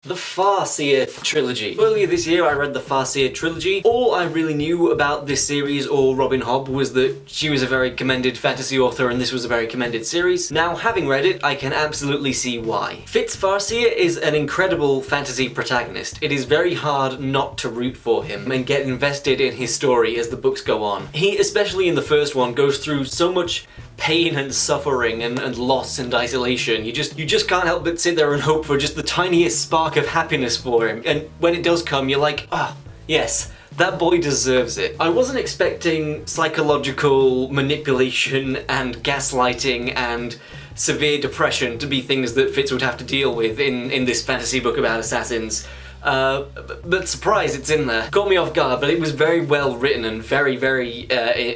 The FARSEER Trilogy. Earlier this year I read the FARSEER Trilogy. All I really knew about this series or Robin Hobb was that she was a very commended fantasy author and this was a very commended series. Now, having read it, I can absolutely see why. Fitz Farseer is an incredible fantasy protagonist. It is very hard not to root for him and get invested in his story as the books go on. He, especially in the first one, goes through so much pain and suffering and loss and isolation. You just can't help but sit there and hope for just the tiniest spark of happiness for him. And when it does come, you're like, ah, yes, that boy deserves it. I wasn't expecting psychological manipulation and gaslighting and severe depression to be things that Fitz would have to deal with in this fantasy book about assassins. But surprise, it's in there. Got me off guard, but it was very well written and very, very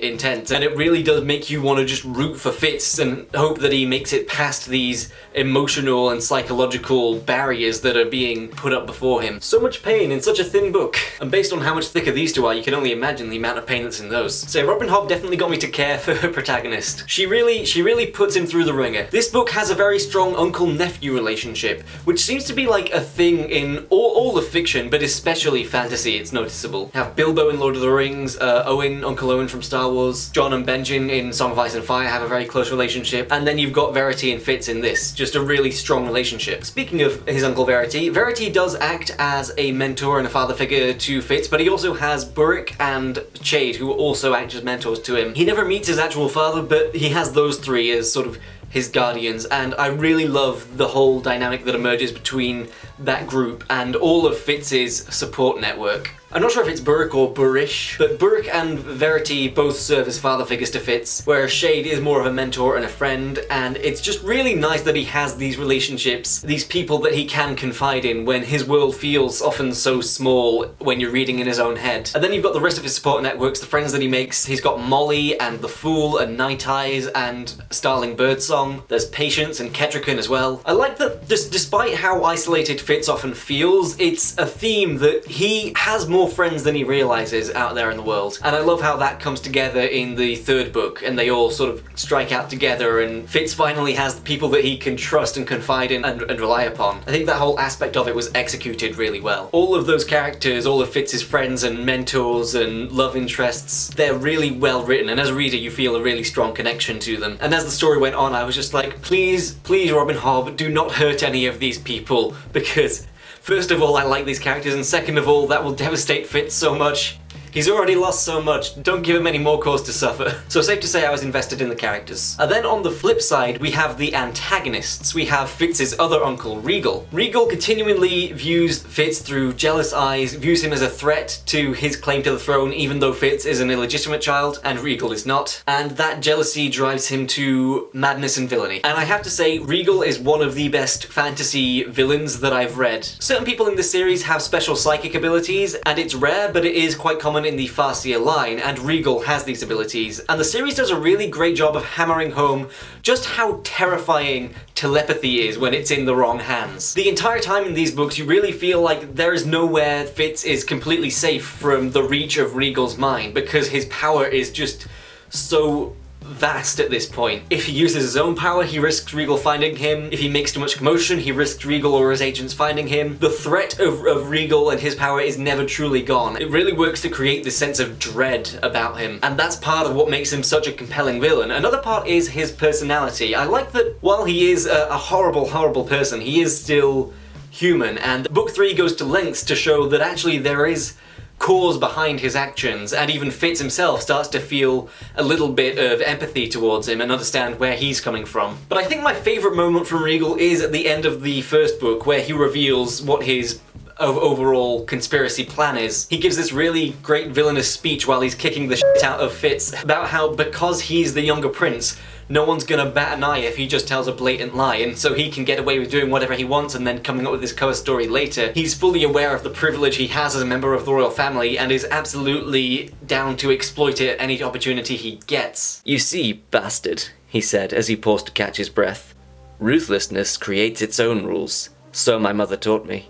intense. And it really does make you want to just root for Fitz and hope that he makes it past these emotional and psychological barriers that are being put up before him. So much pain in such a thin book. And based on how much thicker these two are, you can only imagine the amount of pain that's in those. So Robin Hobb definitely got me to care for her protagonist. She really puts him through the ringer. This book has a very strong uncle-nephew relationship, which seems to be like a thing in all of fiction, but especially fantasy. It's noticeable. You have Bilbo in Lord of the Rings, Uncle Owen from Star Wars, Jon and Benjen in Song of Ice and Fire have a very close relationship, and then you've got Verity and Fitz in this. Just a really strong relationship. Speaking of his uncle Verity, Verity does act as a mentor and a father figure to Fitz, but he also has Burrick and Chade, who also act as mentors to him. He never meets his actual father, but he has those three as sort of his guardians, and I really love the whole dynamic that emerges between that group and all of Fitz's support network. I'm not sure if it's Burrick or Burrish, but Burrick and Verity both serve as father figures to Fitz, whereas Chade is more of a mentor and a friend, and it's just really nice that he has these relationships, these people that he can confide in when his world feels often so small when you're reading in his own head. And then you've got the rest of his support networks, the friends that he makes. He's got Molly and The Fool and Night Eyes and Starling Birdsong. There's Patience and Ketrican as well. I like that despite how isolated Fitz often feels, it's a theme that he has more friends than he realizes out there in the world. And I love how that comes together in the third book and they all sort of strike out together and Fitz finally has the people that he can trust and confide in and rely upon. I think that whole aspect of it was executed really well. All of those characters, all of Fitz's friends and mentors and love interests, they're really well written, and as a reader you feel a really strong connection to them. And as the story went on, I was just like, please Robin Hobb, do not hurt any of these people, because first of all, I like these characters, and second of all, that will devastate Fitz so much. He's already lost so much, don't give him any more cause to suffer. So safe to say I was invested in the characters. And then on the flip side, we have the antagonists. We have Fitz's other uncle, Regal. Regal continually views Fitz through jealous eyes, views him as a threat to his claim to the throne, even though Fitz is an illegitimate child, and Regal is not. And that jealousy drives him to madness and villainy. And I have to say, Regal is one of the best fantasy villains that I've read. Certain people in this series have special psychic abilities, and it's rare, but it is quite common in the Farseer line, and Regal has these abilities, and the series does a really great job of hammering home just how terrifying telepathy is when it's in the wrong hands. The entire time in these books you really feel like there is nowhere Fitz is completely safe from the reach of Regal's mind, because his power is just so vast at this point. If he uses his own power, he risks Regal finding him. If he makes too much commotion, he risks Regal or his agents finding him. The threat of Regal and his power is never truly gone. It really works to create this sense of dread about him, and that's part of what makes him such a compelling villain. Another part is his personality. I like that while he is a horrible person, he is still human, and book 3 goes to lengths to show that actually there is cause behind his actions, and even Fitz himself starts to feel a little bit of empathy towards him and understand where he's coming from. But I think my favourite moment from Regal is at the end of the first book, where he reveals what his overall conspiracy plan is. He gives this really great villainous speech while he's kicking the shit out of Fitz about how because he's the younger prince, no one's gonna bat an eye if he just tells a blatant lie, and so he can get away with doing whatever he wants and then coming up with this cover story later. He's fully aware of the privilege he has as a member of the royal family and is absolutely down to exploit it at any opportunity he gets. "You see, bastard," he said as he paused to catch his breath, "ruthlessness creates its own rules. So my mother taught me.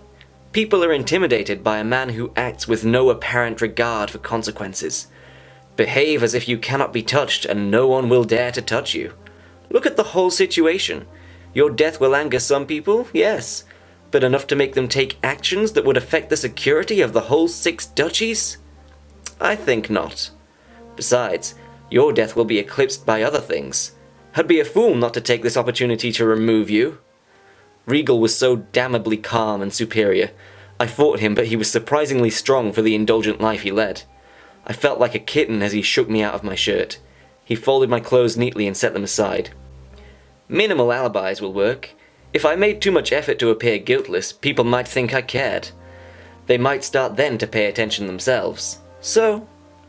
People are intimidated by a man who acts with no apparent regard for consequences. Behave as if you cannot be touched and no one will dare to touch you. Look at the whole situation. Your death will anger some people, yes, but enough to make them take actions that would affect the security of the whole 6 duchies? I think not. Besides, your death will be eclipsed by other things. I'd be a fool not to take this opportunity to remove you. Regal was so damnably calm and superior. I fought him, but he was surprisingly strong for the indulgent life he led. I felt like a kitten as he shook me out of my shirt. He folded my clothes neatly and set them aside. Minimal alibis will work. If I made too much effort to appear guiltless, people might think I cared. They might start then to pay attention themselves. So,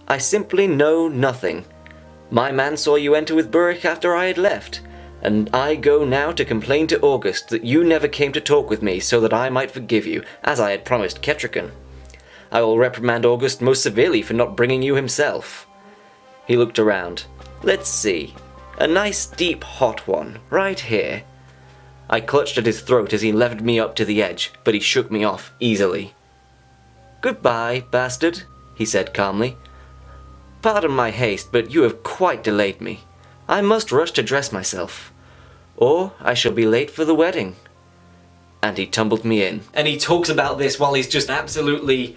I simply know nothing. My man saw you enter with Burrick after I had left, and I go now to complain to August that you never came to talk with me so that I might forgive you, as I had promised Ketrican. I will reprimand August most severely for not bringing you himself. He looked around. Let's see. A nice deep hot one, right here. I clutched at his throat as he levered me up to the edge, but he shook me off easily. Goodbye, bastard, he said calmly. Pardon my haste, but you have quite delayed me. I must rush to dress myself, or I shall be late for the wedding. And he tumbled me in. And he talks about this while he's just absolutely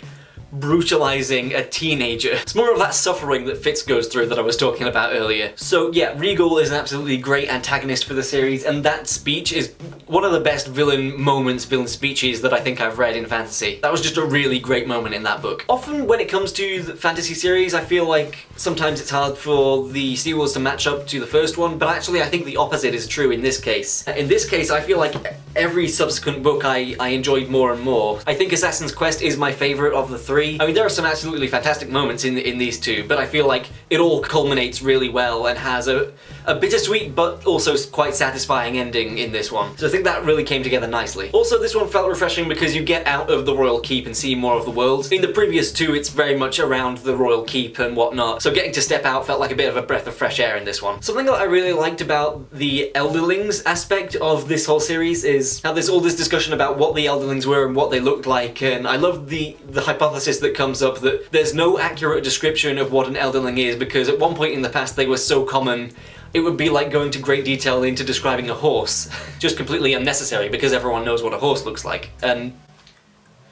brutalizing a teenager. It's more of that suffering that Fitz goes through that I was talking about earlier. So yeah, Regal is an absolutely great antagonist for the series, and that speech is one of the best villain speeches that I think I've read in fantasy. That was just a really great moment in that book. Often when it comes to the fantasy series, I feel like sometimes it's hard for the sequels to match up to the first one, but actually I think the opposite is true in this case. In this case, I feel like every subsequent book I enjoyed more and more. I think Assassin's Quest is my favourite of the 3. I mean, there are some absolutely fantastic moments in these 2, but I feel like it all culminates really well and has a bittersweet but also quite satisfying ending in this one. So I think that really came together nicely. Also, this one felt refreshing because you get out of the Royal Keep and see more of the world. In the previous 2, it's very much around the Royal Keep and whatnot, so getting to step out felt like a bit of a breath of fresh air in this one. Something that I really liked about the Elderlings aspect of this whole series is how there's all this discussion about what the Elderlings were and what they looked like, and I love the hypothesis that comes up that there's no accurate description of what an Elderling is, because at one point in the past they were so common it would be like going to great detail into describing a horse. Just completely unnecessary because everyone knows what a horse looks like. And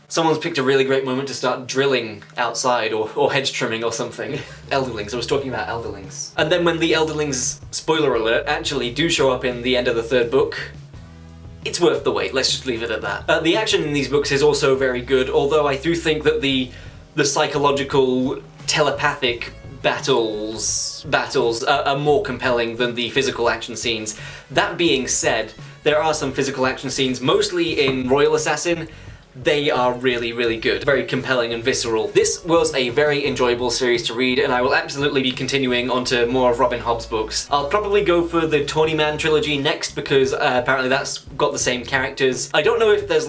someone's picked a really great moment to start drilling outside or hedge trimming or something. Elderlings, I was talking about Elderlings. And then when the Elderlings, spoiler alert, actually do show up in the end of the 3rd book, it's worth the wait, let's just leave it at that. The action in these books is also very good, although I do think that the psychological, telepathic battles are more compelling than the physical action scenes. That being said, there are some physical action scenes, mostly in Royal Assassin. They are really, really good. Very compelling and visceral. This was a very enjoyable series to read, and I will absolutely be continuing onto more of Robin Hobb's books. I'll probably go for the Tawny Man trilogy next because apparently that's got the same characters. I don't know if there's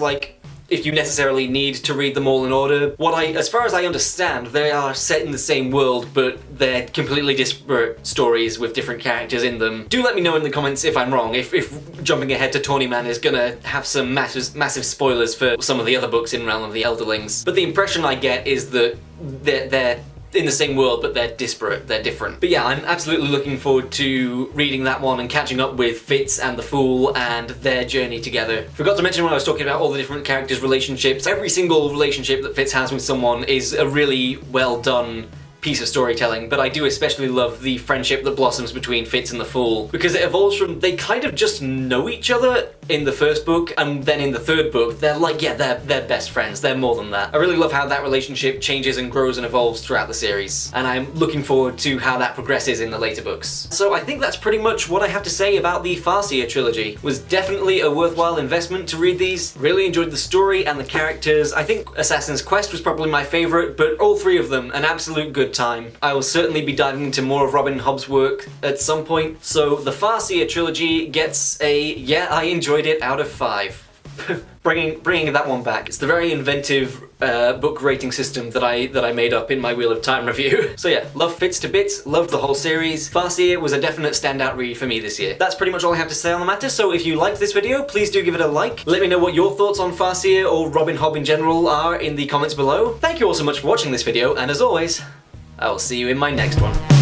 if you necessarily need to read them all in order. As far as I understand, they are set in the same world, but they're completely disparate stories with different characters in them. Do let me know in the comments if I'm wrong, if jumping ahead to Tawny Man is gonna have some massive spoilers for some of the other books in Realm of the Elderlings. But the impression I get is that they're in the same world, but they're disparate, they're different. But yeah, I'm absolutely looking forward to reading that one and catching up with Fitz and the Fool and their journey together. Forgot to mention when I was talking about all the different characters' relationships, every single relationship that Fitz has with someone is a really well done piece of storytelling, but I do especially love the friendship that blossoms between Fitz and the Fool, because it evolves from they kind of just know each other in the 1st book, and then in the 3rd book they're like, yeah, they're best friends, they're more than that. I really love how that relationship changes and grows and evolves throughout the series, and I'm looking forward to how that progresses in the later books. So I think that's pretty much what I have to say about the FARSEER trilogy. It was definitely a worthwhile investment to read these. Really enjoyed the story and the characters. I think Assassin's Quest was probably my favourite, but all 3 of them, an absolute good time. I will certainly be diving into more of Robin Hobb's work at some point. So the FARSEER trilogy gets a yeah, I enjoyed it out of 5. bringing that one back. It's the very inventive book rating system that I made up in my Wheel of Time review. So yeah, love Fitz to bits, loved the whole series. FARSEER was a definite standout read for me this year. That's pretty much all I have to say on the matter, so if you liked this video, please do give it a like. Let me know what your thoughts on FARSEER or Robin Hobb in general are in the comments below. Thank you all so much for watching this video, and as always, I will see you in my next one.